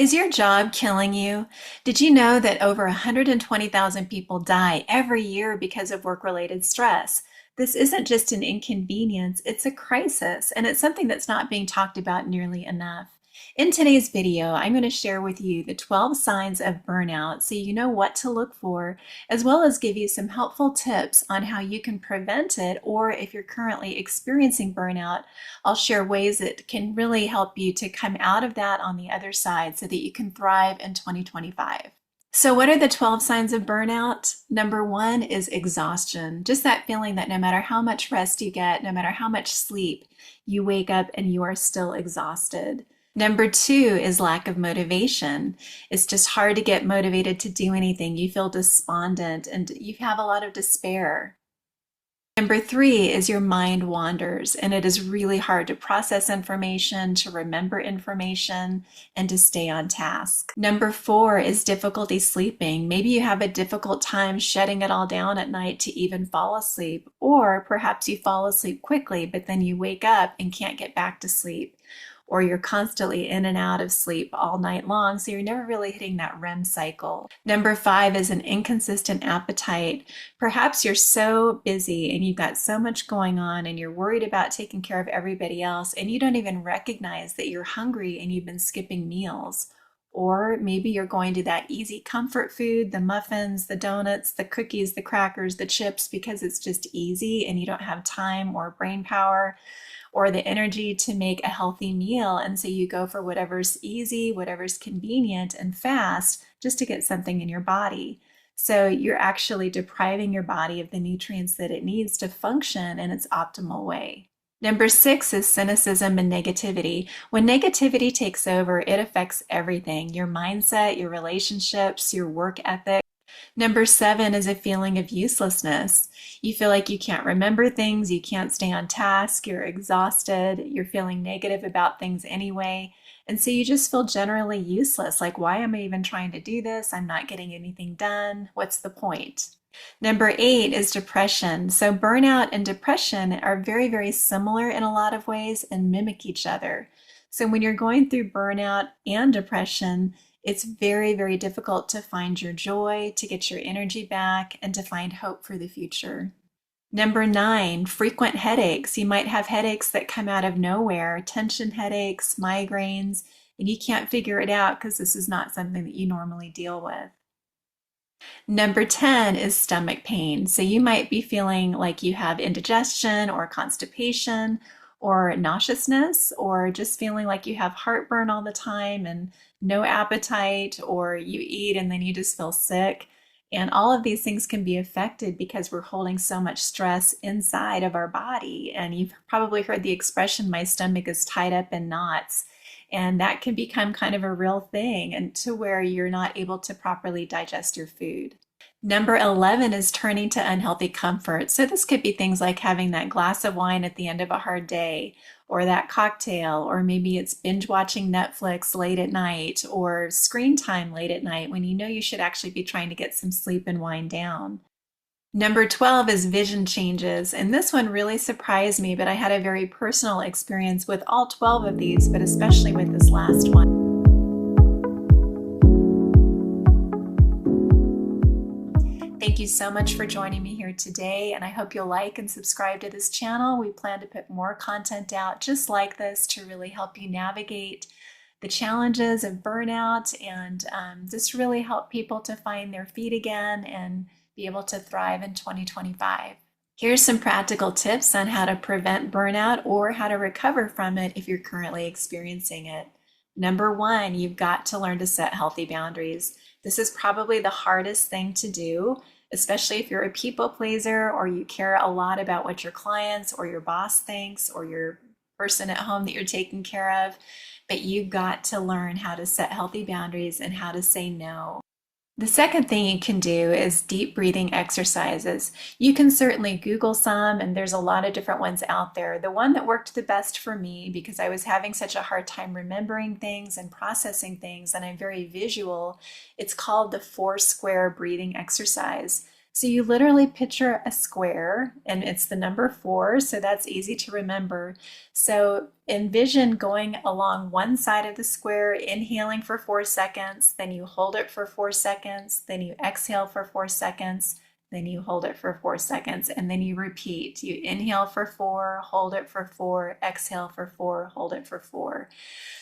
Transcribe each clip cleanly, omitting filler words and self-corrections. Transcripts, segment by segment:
Is your job killing you? Did you know that over 120,000 people die every year because of work-related stress? This isn't just an inconvenience, it's a crisis, and it's something that's not being talked about nearly enough. In today's video, I'm going to share with you the 12 signs of burnout so you know what to look for, as well as give you some helpful tips on how you can prevent it, or if you're currently experiencing burnout, I'll share ways that can really help you to come out of that on the other side so that you can thrive in 2025. So, what are the 12 signs of burnout? Number one is exhaustion. Just that feeling that no matter how much rest you get, no matter how much sleep, you wake up and you are still exhausted. Number two is lack of motivation. It's just hard to get motivated to do anything. You feel despondent and you have a lot of despair. Number three is your mind wanders, and it is really hard to process information, to remember information, and to stay on task. Number four is difficulty sleeping. Maybe you have a difficult time shutting it all down at night to even fall asleep, or perhaps you fall asleep quickly, but then you wake up and can't get back to sleep. Or you're constantly in and out of sleep all night long, so you're never really hitting that REM cycle. Number five is an inconsistent appetite. Perhaps you're so busy and you've got so much going on and you're worried about taking care of everybody else and you don't even recognize that you're hungry and you've been skipping meals. Or maybe you're going to that easy comfort food, the muffins, the donuts, the cookies, the crackers, the chips, because it's just easy and you don't have time or brain power or the energy to make a healthy meal. And so you go for whatever's easy, whatever's convenient and fast, just to get something in your body. So you're actually depriving your body of the nutrients that it needs to function in its optimal way. Number six is cynicism and negativity. When negativity takes over, it affects everything, your mindset, your relationships, your work ethic. Number seven is a feeling of uselessness. You feel like you can't remember things, you can't stay on task, you're exhausted, you're feeling negative about things anyway. And so you just feel generally useless. Like, why am I even trying to do this? I'm not getting anything done. What's the point? Number eight is depression. So burnout and depression are very, very similar in a lot of ways and mimic each other. So when you're going through burnout and depression, it's very, very difficult to find your joy, to get your energy back, and to find hope for the future. Number nine, frequent headaches. You might have headaches that come out of nowhere, tension headaches, migraines, and you can't figure it out because this is not something that you normally deal with. Number 10 is stomach pain. So you might be feeling like you have indigestion or constipation or nauseousness, or just feeling like you have heartburn all the time and no appetite, or you eat and then you just feel sick. And all of these things can be affected because we're holding so much stress inside of our body. And you've probably heard the expression, my stomach is tied up in knots. And that can become kind of a real thing, and to where you're not able to properly digest your food. Number 11 is turning to unhealthy comfort. So this could be things like having that glass of wine at the end of a hard day, or that cocktail, or maybe it's binge watching Netflix late at night, or screen time late at night when you know you should actually be trying to get some sleep and wind down. Number 12 is vision changes, and this one really surprised me, but I had a very personal experience with all 12 of these, but especially with this last one. Thank you so much for joining me here today, and I hope you'll like and subscribe to this channel. We plan to put more content out just like this to really help you navigate the challenges of burnout and just really help people to find their feet again and be able to thrive in 2025. Here's some practical tips on how to prevent burnout or how to recover from it if you're currently experiencing it. Number one, you've got to learn to set healthy boundaries. This is probably the hardest thing to do, especially if you're a people pleaser or you care a lot about what your clients or your boss thinks or your person at home that you're taking care of. But you've got to learn how to set healthy boundaries and how to say no. The second thing you can do is deep breathing exercises. You can certainly Google some, and there's a lot of different ones out there. The one that worked the best for me, because I was having such a hard time remembering things and processing things, and I'm very visual, it's called the 4 square breathing exercise. So you literally picture a square and it's the number four, so that's easy to remember. So envision going along one side of the square, inhaling for 4 seconds, then you hold it for 4 seconds, then you exhale for 4 seconds, then you hold it for 4 seconds, and then you repeat. You inhale for four, hold it for four, exhale for four, hold it for four.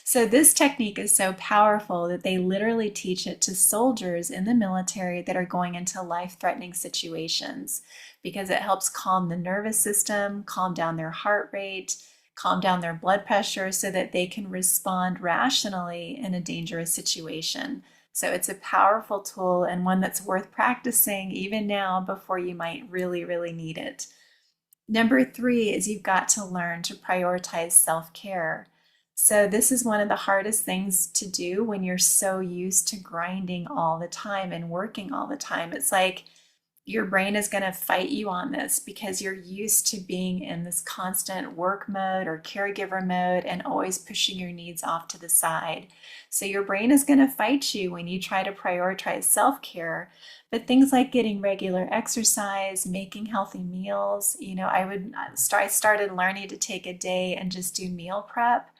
So this technique is so powerful that they literally teach it to soldiers in the military that are going into life-threatening situations because it helps calm the nervous system, calm down their heart rate, calm down their blood pressure so that they can respond rationally in a dangerous situation. So it's a powerful tool and one that's worth practicing even now before you might really, really need it. Number three is you've got to learn to prioritize self-care. So this is one of the hardest things to do when you're so used to grinding all the time and working all the time. It's like your brain is going to fight you on this because you're used to being in this constant work mode or caregiver mode and always pushing your needs off to the side. So your brain is going to fight you when you try to prioritize self-care. But things like getting regular exercise, making healthy meals, I started learning to take a day and just do meal prep.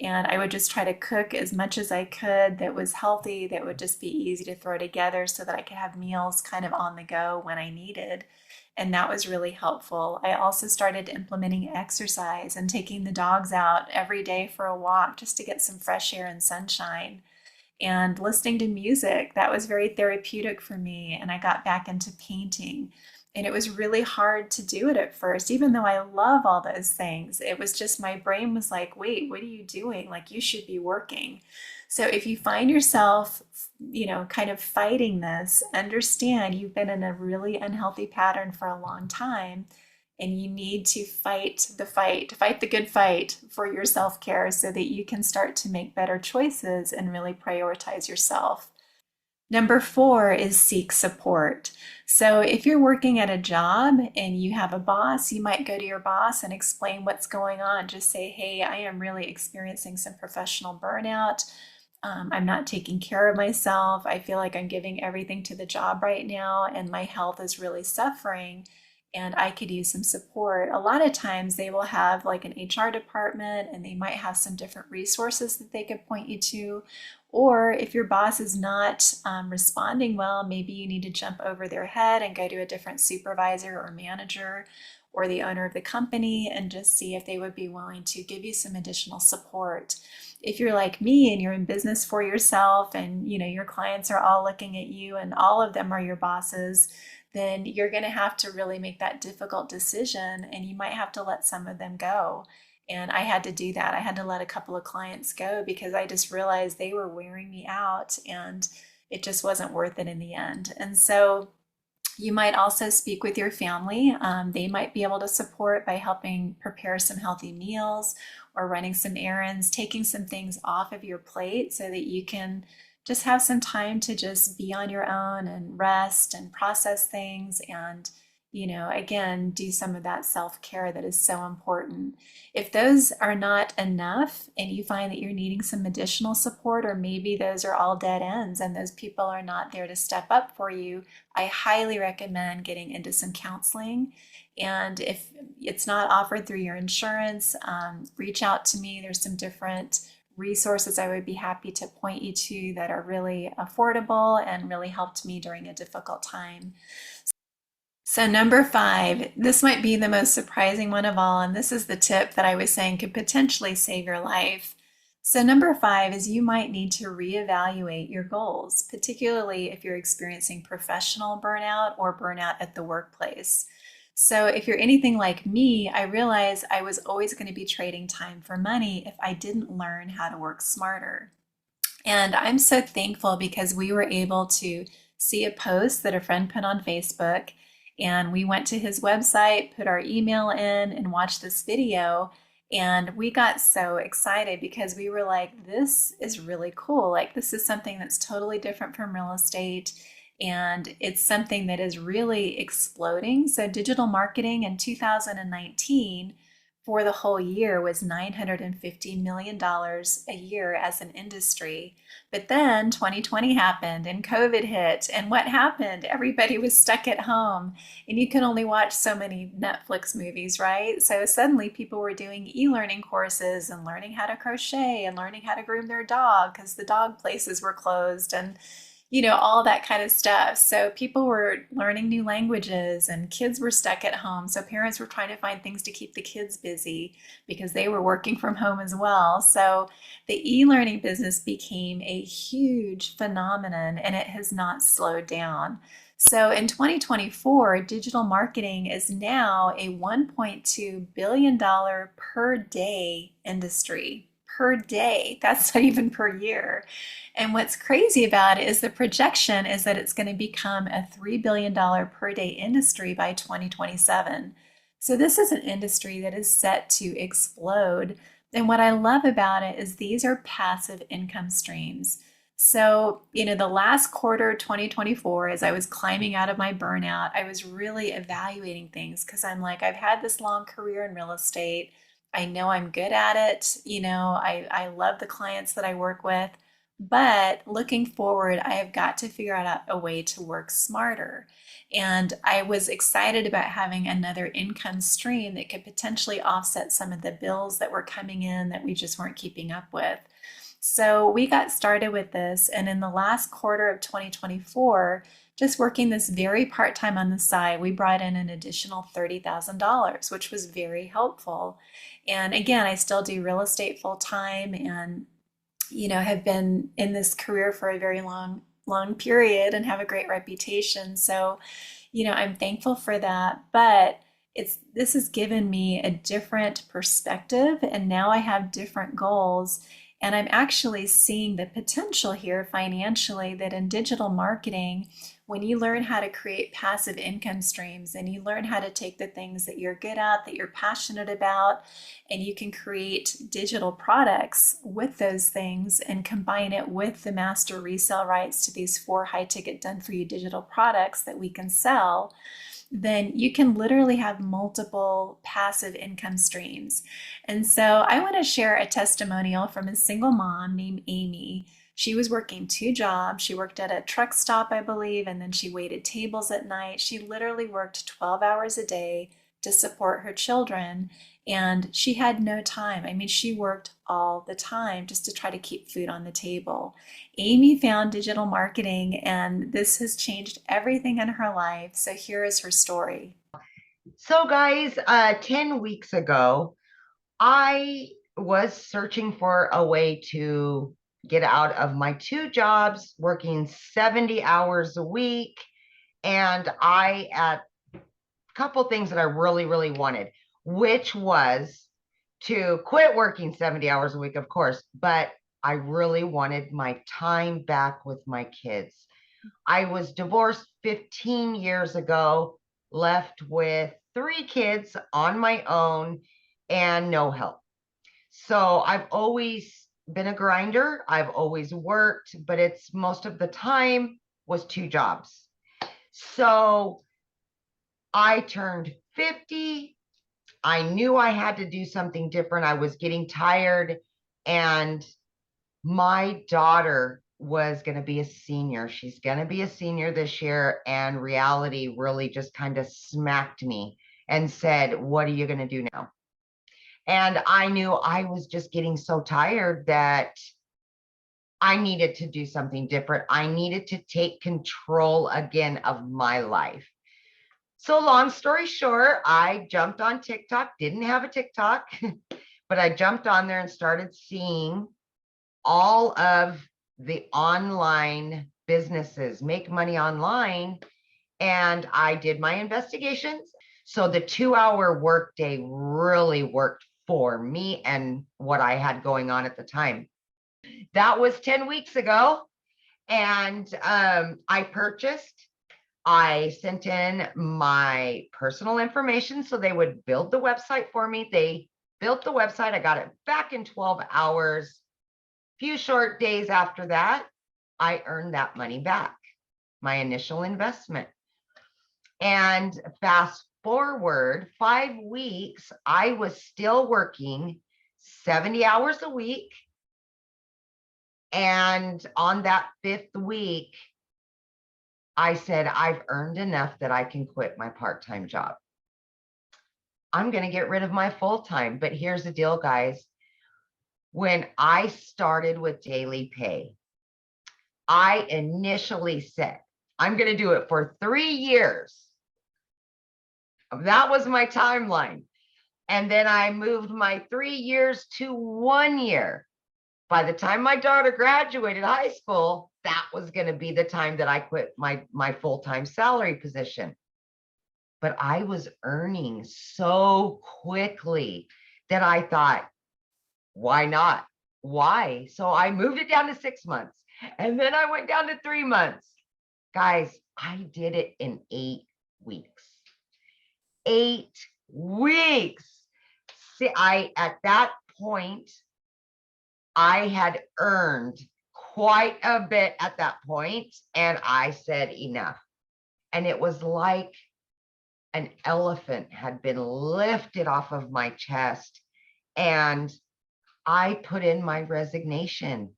And I would just try to cook as much as I could that was healthy, that would just be easy to throw together so that I could have meals kind of on the go when I needed. And that was really helpful. I also started implementing exercise and taking the dogs out every day for a walk just to get some fresh air and sunshine and listening to music. That was very therapeutic for me. And I got back into painting. And it was really hard to do it at first, even though I love all those things. It was just my brain was like, wait, what are you doing? Like, you should be working. So if you find yourself, kind of fighting this, understand you've been in a really unhealthy pattern for a long time. And you need to fight the good fight for your self care so that you can start to make better choices and really prioritize yourself. Number four is seek support. So if you're working at a job and you have a boss, you might go to your boss and explain what's going on. Just say, hey, I am really experiencing some professional burnout. I'm not taking care of myself. I feel like I'm giving everything to the job right now, and my health is really suffering, and I could use some support. A lot of times they will have like an HR department, and they might have some different resources that they could point you to. Or if your boss is not responding well, maybe you need to jump over their head and go to a different supervisor or manager or the owner of the company and just see if they would be willing to give you some additional support. If you're like me and you're in business for yourself and your clients are all looking at you and all of them are your bosses, then you're going to have to really make that difficult decision and you might have to let some of them go. And I had to do that. I had to let a couple of clients go because I just realized they were wearing me out and it just wasn't worth it in the end. And so you might also speak with your family. They might be able to support by helping prepare some healthy meals or running some errands, taking some things off of your plate so that you can just have some time to just be on your own and rest and process things and again, do some of that self-care that is so important. If those are not enough and you find that you're needing some additional support, or maybe those are all dead ends and those people are not there to step up for you, I highly recommend getting into some counseling. And if it's not offered through your insurance, reach out to me. There's some different resources I would be happy to point you to that are really affordable and really helped me during a difficult time. So number five, this might be the most surprising one of all, and this is the tip that I was saying could potentially save your life. So number five is you might need to reevaluate your goals, particularly if you're experiencing professional burnout or burnout at the workplace. So if you're anything like me, I realized I was always going to be trading time for money if I didn't learn how to work smarter. And I'm so thankful because we were able to see a post that a friend put on Facebook, and we went to his website, put our email in, and watched this video. And we got so excited because we were like, this is really cool. Like, this is something that's totally different from real estate. And it's something that is really exploding. So, digital marketing in 2019 for the whole year was $950 million a year as an industry. But then 2020 happened and COVID hit. And what happened? Everybody was stuck at home and you could only watch so many Netflix movies, right? So suddenly people were doing e-learning courses and learning how to crochet and learning how to groom their dog because the dog places were closed and all that kind of stuff. So people were learning new languages and kids were stuck at home. So parents were trying to find things to keep the kids busy because they were working from home as well. So the e-learning business became a huge phenomenon and it has not slowed down. So in 2024, digital marketing is now a $1.2 billion per day industry. Per day. That's not even per year. And what's crazy about it is the projection is that it's going to become a $3 billion per day industry by 2027. So this is an industry that is set to explode. And what I love about it is these are passive income streams. So, the last quarter 2024, as I was climbing out of my burnout, I was really evaluating things because I'm like, I've had this long career in real estate. I know I'm good at it. I love the clients that I work with. But looking forward, I have got to figure out a way to work smarter. And I was excited about having another income stream that could potentially offset some of the bills that were coming in that we just weren't keeping up with. So we got started with this, and in the last quarter of 2024, just working this very part time on the side, we brought in an additional $30,000, which was very helpful. And again, I still do real estate full time and have been in this career for a very long period and have a great reputation. So, I'm thankful for that. But this has given me a different perspective, and now I have different goals. And I'm actually seeing the potential here financially that in digital marketing, when you learn how to create passive income streams and you learn how to take the things that you're good at, that you're passionate about, and you can create digital products with those things and combine it with the master resale rights to these 4 high ticket done for you digital products that we can sell, then you can literally have multiple passive income streams. And so I want to share a testimonial from a single mom named Amy. She was working 2 jobs. She worked at a truck stop, I believe, and then she waited tables at night. She literally worked 12 hours a day to support her children, and she had no time. I mean, she worked all the time just to try to keep food on the table. Amy found digital marketing, and this has changed everything in her life. So here is her story. So, guys, 10 weeks ago, I was searching for a way to get out of my 2 jobs, working 70 hours a week. And I had a couple things that I really, really wanted, which was to quit working 70 hours a week, of course, but I really wanted my time back with my kids. I was divorced 15 years ago, left with 3 kids on my own and no help. So I've always been a grinder. I've always worked, but it's most of the time was 2 jobs. So I turned 50. I knew I had to do something different. I was getting tired, and my daughter was going to be a senior. She's going to be a senior this year, and reality really just kind of smacked me and said, "What are you going to do now?" And I knew I was just getting so tired that I needed to do something different. I needed to take control again of my life. So long story short, I jumped on TikTok, didn't have a TikTok, but I jumped on there and started seeing all of the online businesses make money online. And I did my investigations. So the 2-hour workday really worked for me and what I had going on at the time. That was 10 weeks ago. And I sent in my personal information so they would build the website for me. They built the website. I got it back in 12 hours. Few short days after that, I earned that money back, my initial investment. And fast forward 5 weeks, I was still working 70 hours a week. And on that fifth week, I said, I've earned enough that I can quit my part-time job. I'm going to get rid of my full-time. But here's the deal, guys. When I started with daily pay, I initially said, I'm going to do it for 3 years. That was my timeline. And then I moved my 3 years to 1 year. By the time my daughter graduated high school, that was going to be the time that I quit my full-time salary position. But I was earning so quickly that I thought, why not? Why? So I moved it down to 6 months. And then I went down to 3 months. Guys, I did it in 8 weeks. 8 weeks. See, at that point, I had earned quite a bit at that point, and I said enough. And it was like an elephant had been lifted off of my chest, and I put in my resignation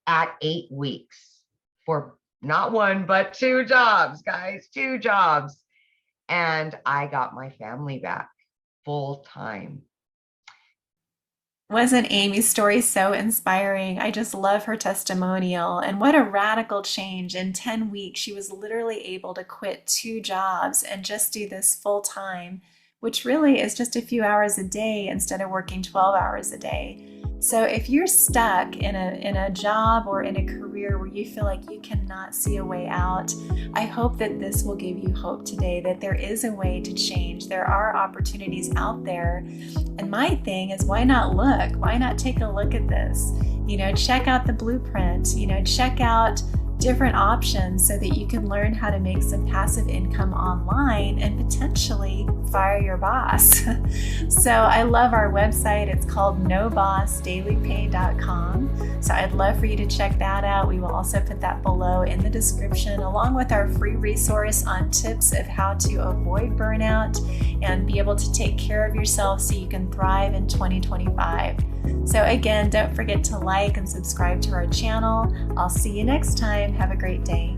at 8 weeks for not one, but 2 jobs, guys, 2 jobs. And I got my family back full time. Wasn't Amy's story so inspiring? I just love her testimonial. And what a radical change. In 10 weeks, she was literally able to quit 2 jobs and just do this full time, which really is just a few hours a day instead of working 12 hours a day. So if you're stuck in a job or in a career where you feel like you cannot see a way out, I hope that this will give you hope today that there is a way to change. There are opportunities out there. And my thing is, why not look? Why not take a look at this? Check out the blueprint, check out different options so that you can learn how to make some passive income online and potentially fire your boss. So I love our website. It's called nobossdailypay.com. So I'd love for you to check that out. We will also put that below in the description, along with our free resource on tips of how to avoid burnout and be able to take care of yourself so you can thrive in 2025. So again, don't forget to like and subscribe to our channel. I'll see you next time. Have a great day.